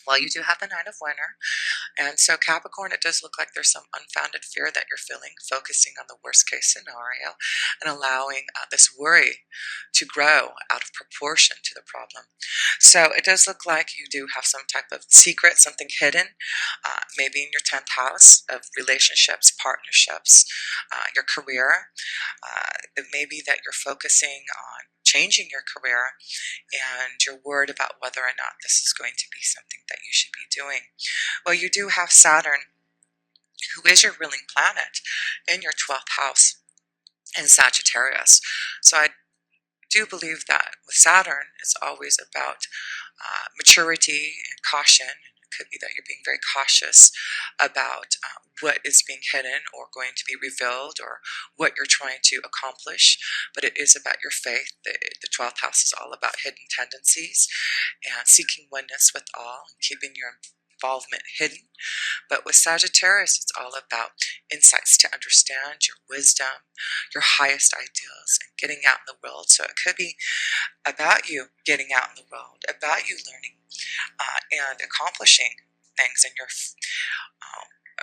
Well, you do have the Nine of Winter, and so Capricorn, it does look like there's some unfounded fear that you're feeling, focusing on the worst case scenario and allowing this worry to grow out of proportion to the problem. So it does look like you do have some type of secret, something hidden, maybe in your 10th house of relationships, partnerships, your career. It may be that you're focusing on changing your career and you're worried about whether or not this is going to be something that you should be doing. Well, you do have Saturn, who is your ruling planet, in your 12th house in Sagittarius. So I do believe that with Saturn, it's always about maturity and caution. It could be that you're being very cautious about what is being hidden or going to be revealed or what you're trying to accomplish. But it is about your faith. The 12th house is all about hidden tendencies and seeking oneness with all and keeping your involvement hidden. But with Sagittarius, it's all about insights to understand your wisdom, your highest ideals, and getting out in the world. So it could be about you getting out in the world, about you learning and accomplishing things, and you're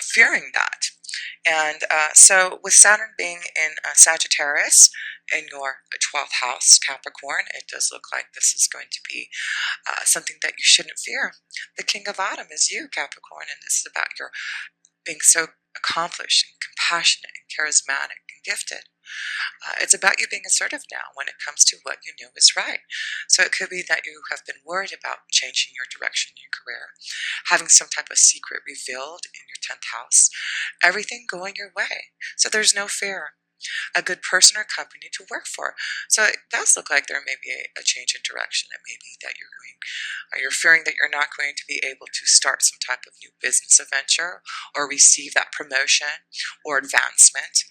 fearing that. And so with Saturn being in Sagittarius in your 12th house, Capricorn, it does look like this is going to be something that you shouldn't fear. The king of autumn is you, Capricorn, and this is about your being so accomplished and compassionate and charismatic and gifted. It's about you being assertive now when it comes to what you know is right. So it could be that you have been worried about changing your direction in your career, having some type of secret revealed in your 10th house, everything going your way. So there's no fear. A good person or company to work for. So it does look like there may be a change in direction. It may be that you're fearing that you're not going to be able to start some type of new business adventure or receive that promotion or advancement.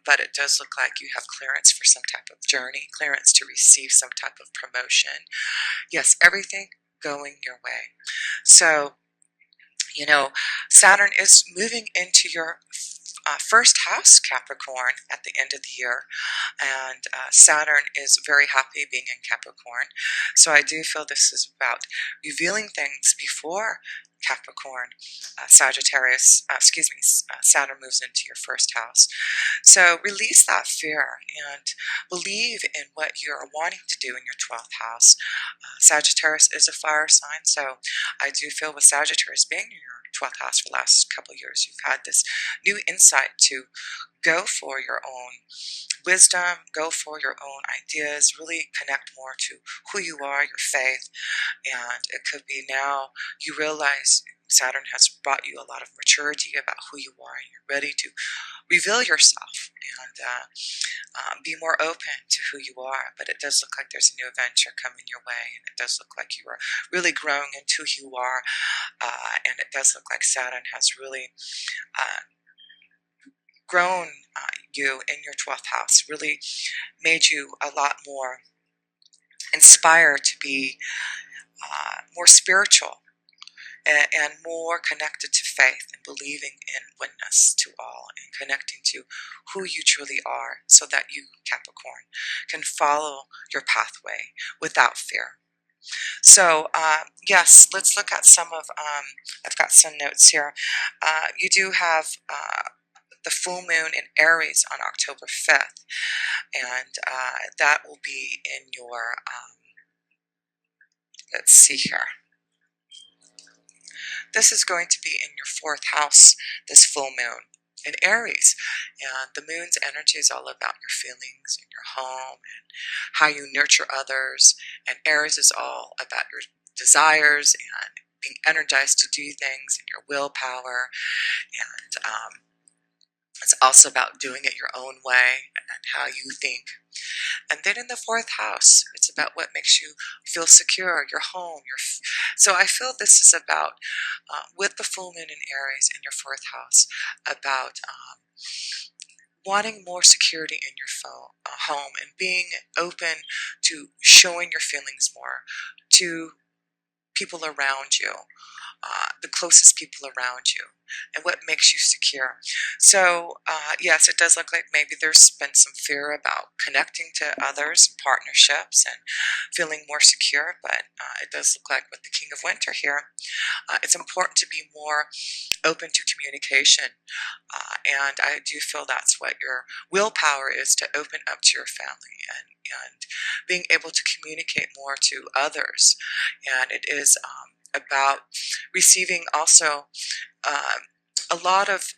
But it does look like you have clearance for some type of journey, clearance to receive some type of promotion. Yes, everything going your way. So, Saturn is moving into your first house, Capricorn, at the end of the year. And Saturn is very happy being in Capricorn. So I do feel this is about revealing things before Capricorn, Saturn moves into your first house. So release that fear and believe in what you're wanting to do in your 12th house. Sagittarius is a fire sign, so I do feel with Sagittarius being in your 12th house for the last couple of years, you've had this new insight to go for your own wisdom, go for your own ideas, really connect more to who you are, your faith, and it could be now you realize Saturn has brought you a lot of maturity about who you are, and you're ready to reveal yourself and be more open to who you are. But it does look like there's a new adventure coming your way, and it does look like you are really growing into who you are, and it does look like Saturn has really grown you in your 12th house, really made you a lot more inspired to be more spiritual and more connected to faith and believing in oneness to all and connecting to who you truly are so that you, Capricorn, can follow your pathway without fear. So, yes, let's look at some of, I've got some notes here. You do have the full moon in Aries on October 5th, and that will be in your, let's see here. This is going to be in your 4th house, this full moon in Aries. And the moon's energy is all about your feelings and your home and how you nurture others. And Aries is all about your desires and being energized to do things and your willpower. And it's also about doing it your own way and how you think. And then in the 4th house, it's about what makes you feel secure, your home. So I feel this is about, with the full moon in Aries in your 4th house, about wanting more security in your home and being open to showing your feelings more to people around you. The closest people around you and what makes you secure. So yes, it does look like maybe there's been some fear about connecting to others and partnerships and feeling more secure, but it does look like with the King of Winter here, It's important to be more open to communication. And I do feel that's what your willpower is, to open up to your family and being able to communicate more to others. And it is about receiving also um, a lot of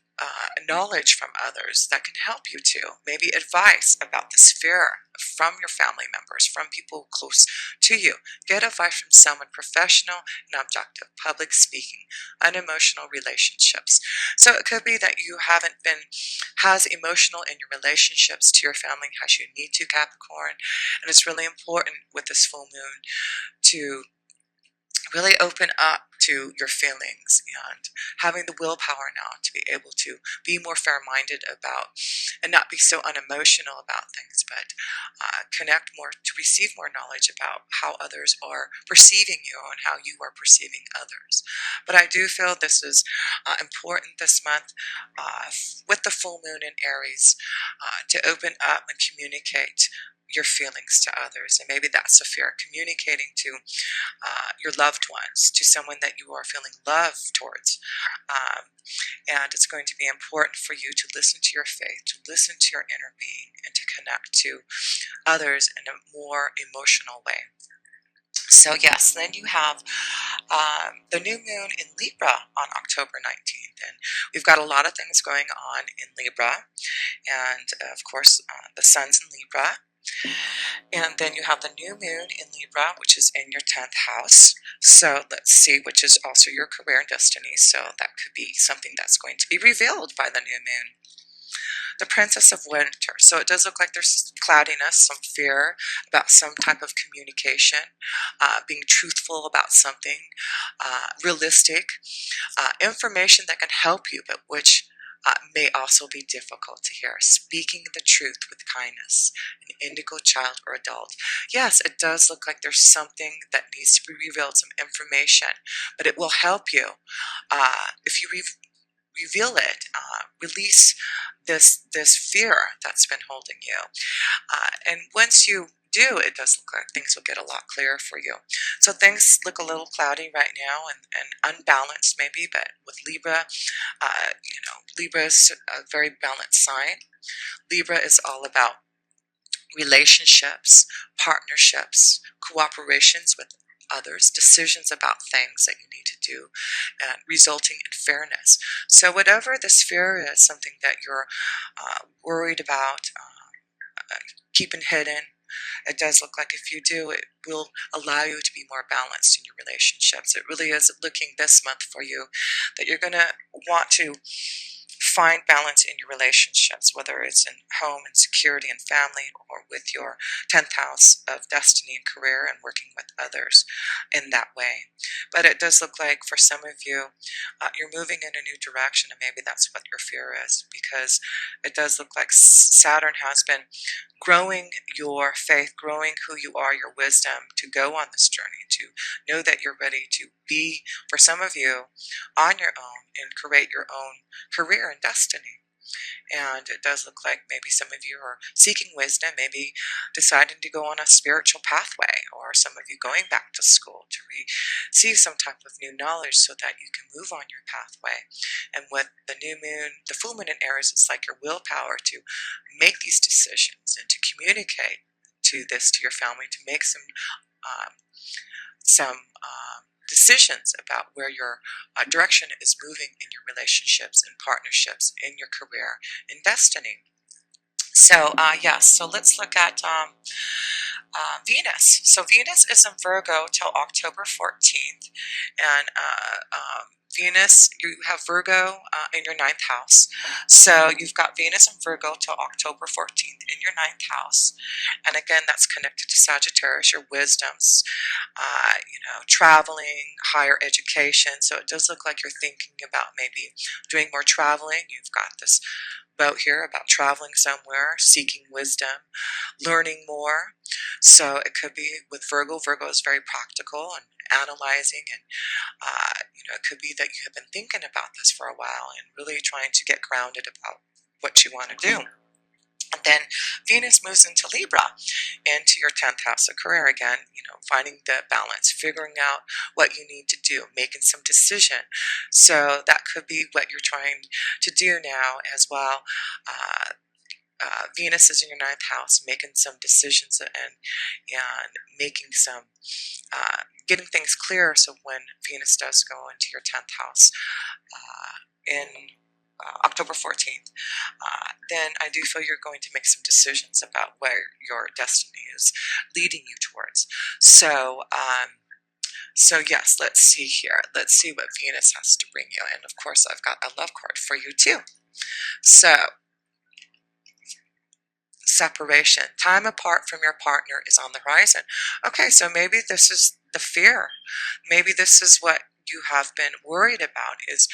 knowledge from others that can help you too. Maybe advice about this fear from your family members, from people close to you. Get advice from someone professional and objective. Public speaking, unemotional relationships. So it could be that you haven't been as emotional in your relationships to your family as you need to, Capricorn. And it's really important with this full moon to really open up to your feelings and having the willpower now to be able to be more fair-minded about and not be so unemotional about things, but connect more to receive more knowledge about how others are perceiving you and how you are perceiving others. But I do feel this is important this month with the full moon in Aries to open up and communicate your feelings to others. And maybe that's a fear, communicating to your loved ones, to someone that you are feeling love towards. Um, and it's going to be important for you to listen to your faith, to listen to your inner being, and to connect to others in a more emotional way. So yes, then you have the new moon in Libra on October 19th. And we've got a lot of things going on in Libra. And of course, the sun's in Libra. And then you have the new moon in Libra, which is in your 10th house. So let's see, which is also your career and destiny. So that could be something that's going to be revealed by the new moon. The Princess of Winter. So it does look like there's cloudiness, some fear about some type of communication, being truthful about something, realistic, information that can help you, but which may also be difficult to hear. Speaking the truth with kindness, an indigo child or adult. Yes, it does look like there's something that needs to be revealed, some information, but it will help you if you reveal it, release this fear that's been holding you. And once you do, it does look like things will get a lot clearer for you. So things look a little cloudy right now and unbalanced maybe, but with Libra, Libra is a very balanced sign. Libra is all about relationships, partnerships, cooperations with others, decisions about things that you need to do, and resulting in fairness. So whatever this fear is, something that you're worried about, keeping hidden, it does look like if you do, it will allow you to be more balanced in your relationships. It really is looking this month for you that you're going to want to find balance in your relationships, whether it's in home and security and family, or with your 10th house of destiny and career and working with others in that way. But it does look like for some of you, you're moving in a new direction, and maybe that's what your fear is, because it does look like Saturn has been growing your faith, growing who you are, your wisdom, to go on this journey, to know that you're ready to be, for some of you, on your own and create your own career and destiny. And it does look like maybe some of you are seeking wisdom, maybe deciding to go on a spiritual pathway, or some of you going back to school to receive some type of new knowledge so that you can move on your pathway. And with the new moon, the full moon in Aries, it's like your willpower to make these decisions and to communicate to your family, to make um, some decisions about where your direction is moving in your relationships and partnerships, in your career and destiny. So yes, so let's look at Venus. So Venus is in Virgo till October 14th, and Venus, you have Virgo in your 9th house. So you've got Venus in Virgo till October 14th in your 9th house. And again, that's connected to Sagittarius, your wisdoms, traveling, higher education. So it does look like you're thinking about maybe doing more traveling. You've got this boat here about traveling somewhere, seeking wisdom, learning more. So it could be with Virgo. Virgo is very practical and analyzing, and it could be that you have been thinking about this for a while and really trying to get grounded about what you want to do. And then Venus moves into Libra, into your 10th house of career again, finding the balance, figuring out what you need to do, making some decision. So that could be what you're trying to do now as well. Uh, Venus is in your ninth house, making some decisions and making some getting things clear. So when Venus does go into your 10th house in October 14th, then I do feel you're going to make some decisions about where your destiny is leading you towards. So yes, let's see here. Let's see what Venus has to bring you. And of course, I've got a love card for you too. So, separation. Time apart from your partner is on the horizon. Okay, so maybe this is the fear. Maybe this is what you have been worried about, is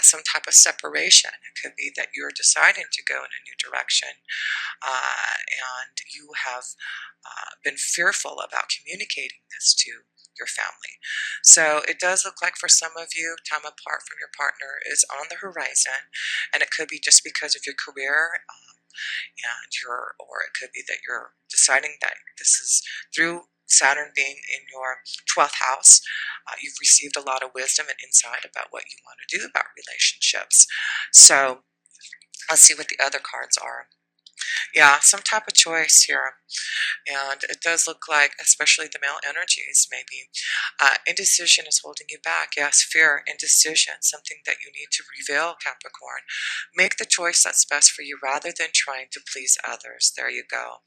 some type of separation. It could be that you're deciding to go in a new direction, and you have been fearful about communicating this to your family. So it does look like for some of you, time apart from your partner is on the horizon, and it could be just because of your career. Or it could be that you're deciding that this is through Saturn being in your 12th house. You've received a lot of wisdom and insight about what you want to do about relationships. So let's see what the other cards are. Yeah, some type of choice here. And it does look like, especially the male energies, maybe indecision is holding you back. Yes, fear, indecision, something that you need to reveal, Capricorn. Make the choice that's best for you rather than trying to please others. There you go.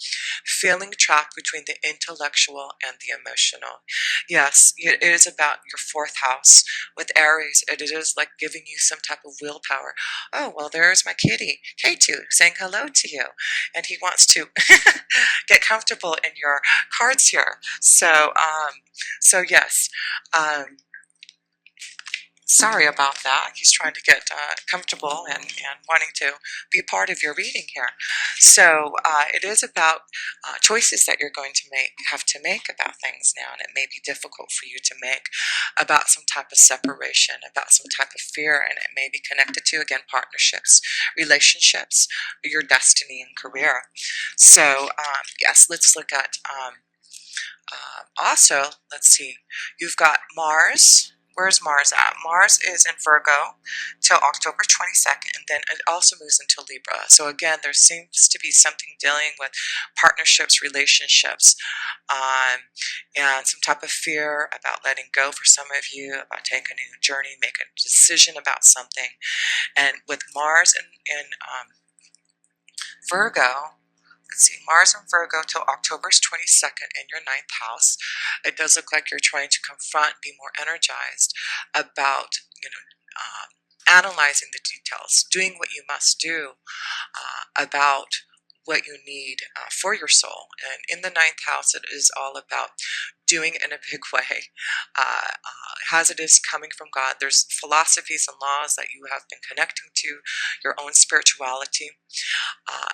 Feeling trapped between the intellectual and the emotional. Yes, it is about your fourth house with Aries. It is like giving you some type of willpower. Oh, well, there's my kitty, K2, saying hello to you. And he wants to get comfortable in your cards here. So yes, sorry about that. He's trying to get comfortable and wanting to be part of your reading here. So it is about choices that you're going to have to make about things now, and it may be difficult for you to make about some type of separation, about some type of fear, and it may be connected to, again, partnerships, relationships, your destiny and career. So yes, let's look at also, let's see, you've got Mars. Where's Mars at? Mars is in Virgo till October 22nd, and then it also moves into Libra. So again, there seems to be something dealing with partnerships, relationships, and some type of fear about letting go for some of you, about taking a new journey, making a decision about something. And with Mars in Virgo, let's see, Mars in Virgo till October 22nd in your ninth house. It does look like you're trying to confront, be more energized about, analyzing the details, doing what you must do about what you need for your soul. And in the ninth house, it is all about doing in a big way. As it is coming from God, there's philosophies and laws that you have been connecting to, your own spirituality,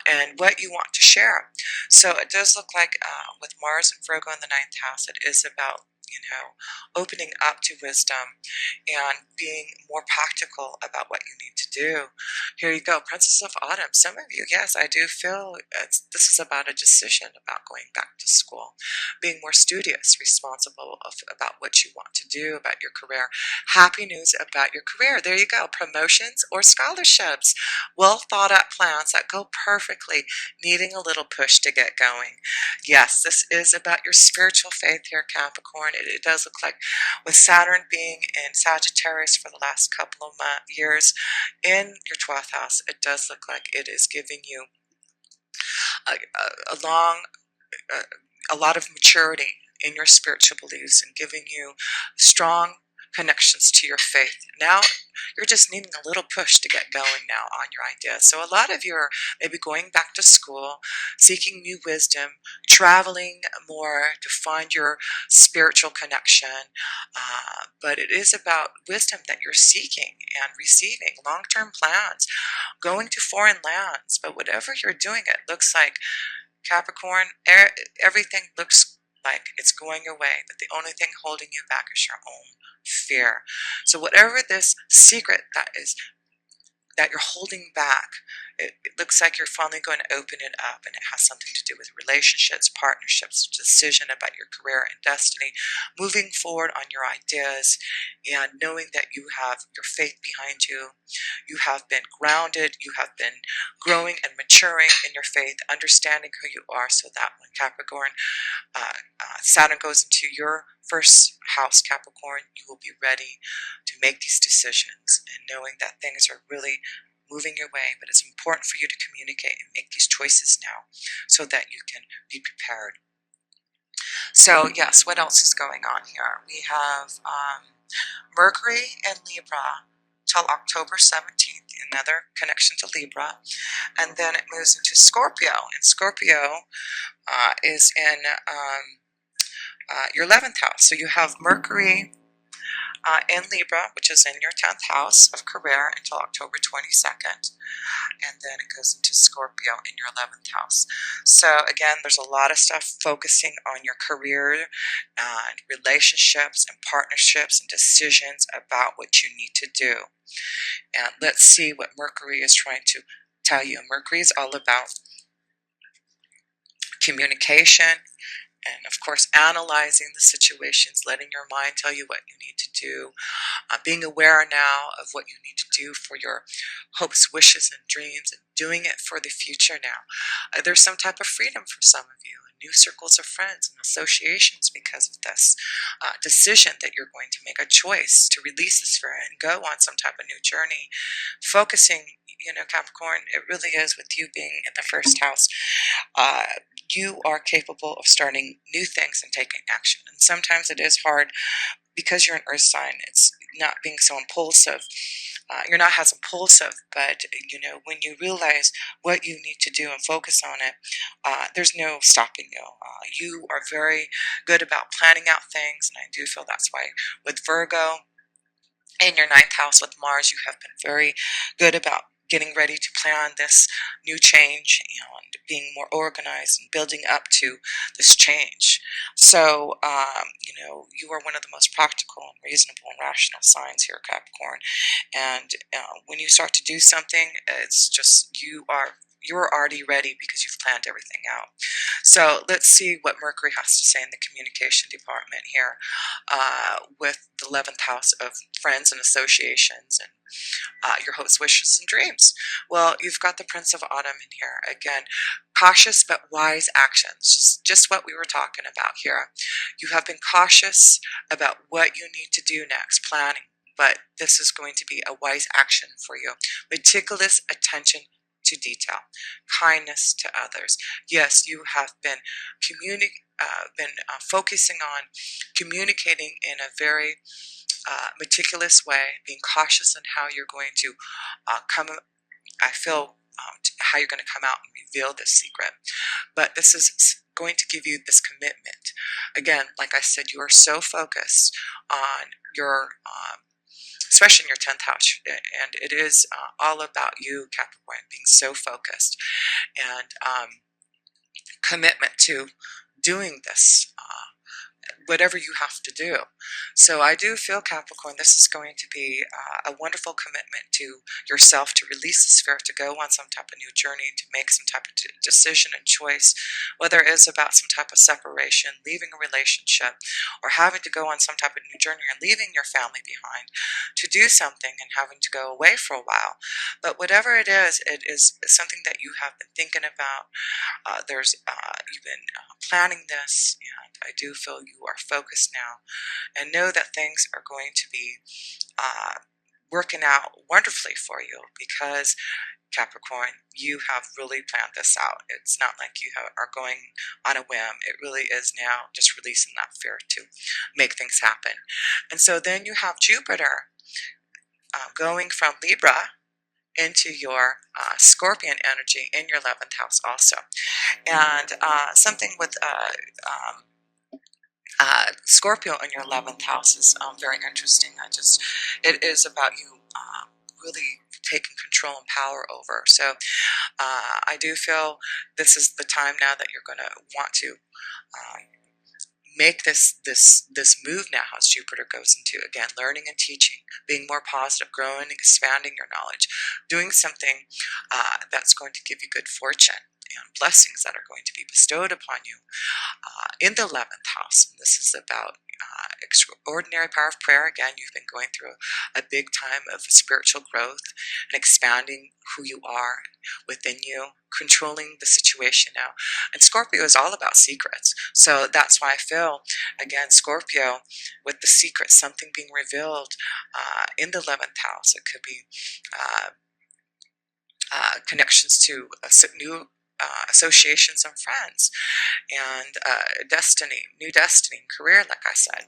and what you want to share. So it does look like with Mars and Virgo in the ninth house, it is about opening up to wisdom and being more practical about what you need to do. Here you go, Princess of Autumn. Some of you, yes, I do feel this is about a decision about going back to school, being more studious, responsible about what you want to do, about your career. Happy news about your career. There you go, promotions or scholarships. Well thought out plans that go perfectly, needing a little push to get going. Yes, this is about your spiritual faith here, Capricorn. It does look like with Saturn being in Sagittarius for the last couple of years in your 12th house, it does look like it is giving you a lot of maturity in your spiritual beliefs and giving you strong connections to your faith. Now you're just needing a little push to get going now on your ideas. So a lot of you are maybe going back to school, seeking new wisdom, traveling more to find your spiritual connection. But it is about wisdom that you're seeking and receiving, long-term plans, going to foreign lands. But whatever you're doing, it looks like, Capricorn, everything looks like it's going your way, but the only thing holding you back is your own fear. So whatever this secret that you're holding back, it looks like you're finally going to open it up, and it has something to do with relationships, partnerships, decision about your career and destiny, moving forward on your ideas, and knowing that you have your faith behind you. You have been grounded, you have been growing and maturing in your faith, understanding who you are, so that when Capricorn, Saturn goes into your first house, Capricorn, you will be ready to make these decisions, and knowing that things are really moving your way. But it's important for you to communicate and make these choices now so that you can be prepared. So yes, what else is going on here? We have Mercury and Libra till October 17th, another connection to Libra, and then it moves into Scorpio, and Scorpio is in your 11th house. So you have Mercury in Libra, which is in your 10th house of career until October 22nd, and then it goes into Scorpio in your 11th house. So again, there's a lot of stuff focusing on your career and relationships and partnerships and decisions about what you need to do. And let's see what Mercury is trying to tell you. Mercury is all about communication, and of course analyzing the situations, letting your mind tell you what you need to do, being aware now of what you need to do for your hopes, wishes, and dreams, and doing it for the future now. There's some type of freedom for some of you, and new circles of friends and associations because of this decision that you're going to make a choice to release this fear and go on some type of new journey, focusing, Capricorn, it really is with you being in the first house. You are capable of starting new things and taking action. And sometimes it is hard because you're an earth sign. It's not being so impulsive. You're not as impulsive, but when you realize what you need to do and focus on it, there's no stopping you. You are very good about planning out things, and I do feel that's why with Virgo in your 9th house with Mars, you have been very good about getting ready to plan this new change and being more organized and building up to this change. So, you are one of the most practical and reasonable and rational signs here, Capricorn. And when you start to do something, it's just you're already ready because you've planned everything out. So let's see what Mercury has to say in the communication department here with the 11th house of friends and associations and your hopes, wishes, and dreams. Well, you've got the Prince of Autumn in here. Again, cautious but wise actions. Just what we were talking about here. You have been cautious about what you need to do next, planning. But this is going to be a wise action for you. Meticulous attention to detail, kindness to others. Yes, you have been focusing on communicating in a very meticulous way, being cautious in how you're going to how you're going to come out and reveal this secret. But this is going to give you this commitment. Again, like I said, you are so focused on your especially in your 10th house. And it is all about you, Capricorn, being so focused and commitment to doing this, whatever you have to do. So I do feel, Capricorn, this is going to be a wonderful commitment to yourself to release this fear, to go on some type of new journey, to make some type of decision and choice, whether it is about some type of separation, leaving a relationship, or having to go on some type of new journey and leaving your family behind to do something and having to go away for a while. But whatever it is something that you have been thinking about. You've been planning this, and I do feel you are focused now, and know that things are going to be working out wonderfully for you because, Capricorn, you have really planned this out. It's not like you are going on a whim. It really is now just releasing that fear to make things happen. And so then you have Jupiter going from Libra into your Scorpion energy in your 11th house also. And something with Scorpio in your 11th house is very interesting. It is about you really taking control and power over. So I do feel this is the time now that you're going to want to make this move now as Jupiter goes into, again, learning and teaching, being more positive, growing and expanding your knowledge, doing something that's going to give you good fortune and blessings that are going to be bestowed upon you in the 11th house. And this is about extraordinary power of prayer. Again, you've been going through a big time of spiritual growth and expanding who you are within you, controlling the situation now. And Scorpio is all about secrets. So that's why I feel, again, Scorpio, with the secret, something being revealed in the 11th house. It could be connections to new associations and friends, and new destiny, and career, like I said.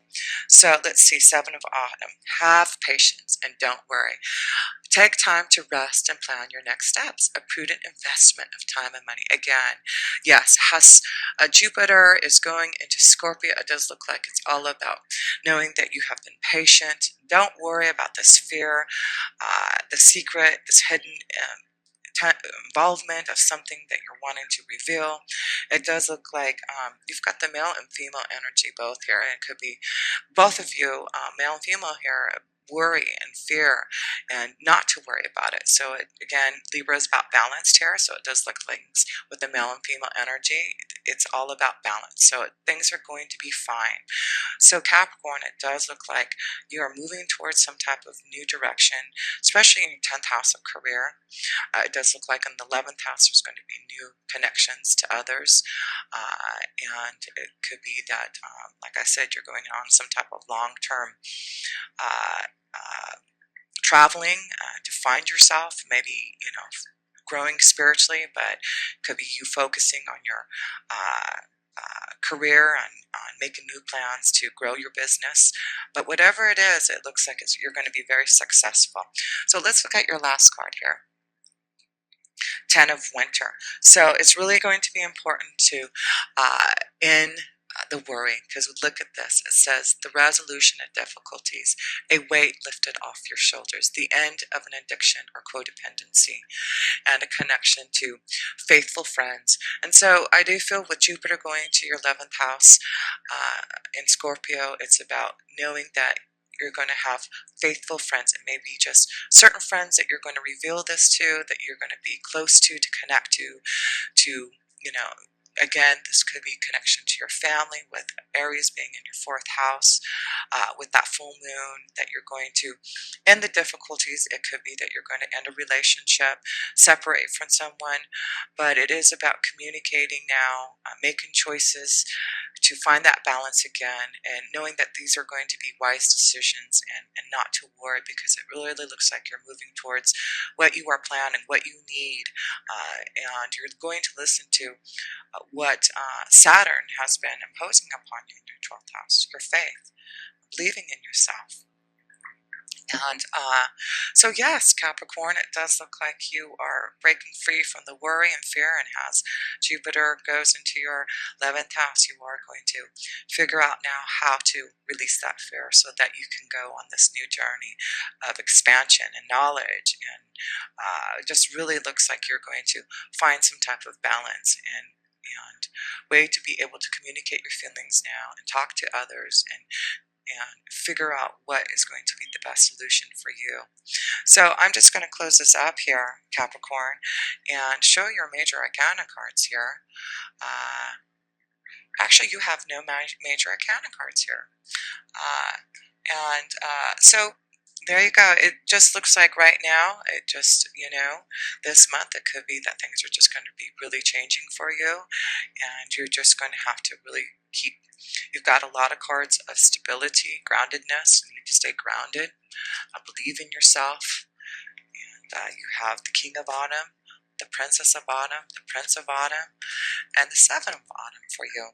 So let's see, 7 of Autumn. Have patience and don't worry. Take time to rest and plan your next steps. A prudent investment of time and money. Again, yes, Jupiter is going into Scorpio. It does look like it's all about knowing that you have been patient. Don't worry about this fear, the secret, this hidden involvement of something that you're wanting to reveal. It does look like you've got the male and female energy both here. And it could be both of you, male and female here, worry and fear and not to worry about it. So again, Libra is about balanced here. So it does look like with the male and female energy, it's all about balance. So things are going to be fine. So Capricorn, it does look like you are moving towards some type of new direction, especially in your 10th house of career. It does look like in the 11th house there's going to be new connections to others. And it could be that, like I said, you're going on some type of long-term traveling to find yourself, maybe, growing spiritually, but it could be you focusing on your career, on making new plans to grow your business. But whatever it is, it looks like you're going to be very successful. So let's look at your last card here. 10 of Winter. So it's really going to be important to end the worry, because look at this. It says the resolution of difficulties, a weight lifted off your shoulders, the end of an addiction or codependency, and a connection to faithful friends. And so I do feel with Jupiter going to your 11th house in Scorpio, it's about knowing that you're going to have faithful friends. It may be just certain friends that you're going to reveal this to, that you're going to be close to connect to, again, this could be connection to your family, with Aries being in your 4th house, with that full moon, that you're going to end the difficulties. It could be that you're going to end a relationship, separate from someone, but it is about communicating now, making choices to find that balance again, and knowing that these are going to be wise decisions, and not to worry, because it really looks like you're moving towards what you are planning, what you need, and you're going to listen to what Saturn has been imposing upon you in your 12th house, your faith, believing in yourself. And so yes, Capricorn, it does look like you are breaking free from the worry and fear, and as Jupiter goes into your 11th house, you are going to figure out now how to release that fear so that you can go on this new journey of expansion and knowledge, and just really looks like you're going to find some type of balance and way to be able to communicate your feelings now and talk to others, and figure out what is going to be the best solution for you. So I'm just going to close this up here, Capricorn, and show your major arcana cards here. Actually, you have no major arcana cards here. So there you go. It just looks like right now, it just, this month it could be that things are just going to be really changing for you, and you're just going to have to really you've got a lot of cards of stability, groundedness. You need to stay grounded, believe in yourself, and you have the King of Autumn, the Princess of Autumn, the Prince of Autumn, and the 7 of Autumn for you.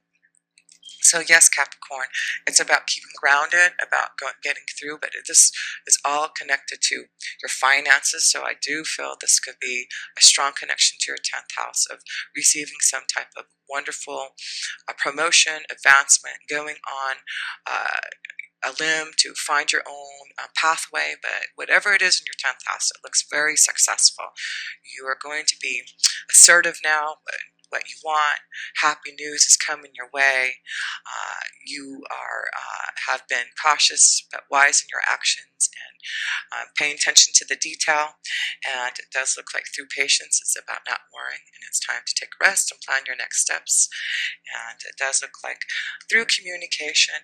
So yes, Capricorn, it's about keeping grounded, about getting through, but this is all connected to your finances. So I do feel this could be a strong connection to your 10th house of receiving some type of wonderful promotion, advancement, going on a limb to find your own pathway. But whatever it is in your 10th house, it looks very successful. You are going to be assertive now, but what you want. Happy news is coming your way. You are have been cautious but wise in your actions, and paying attention to the detail. And it does look like through patience, it's about not worrying, and it's time to take rest and plan your next steps. And it does look like through communication,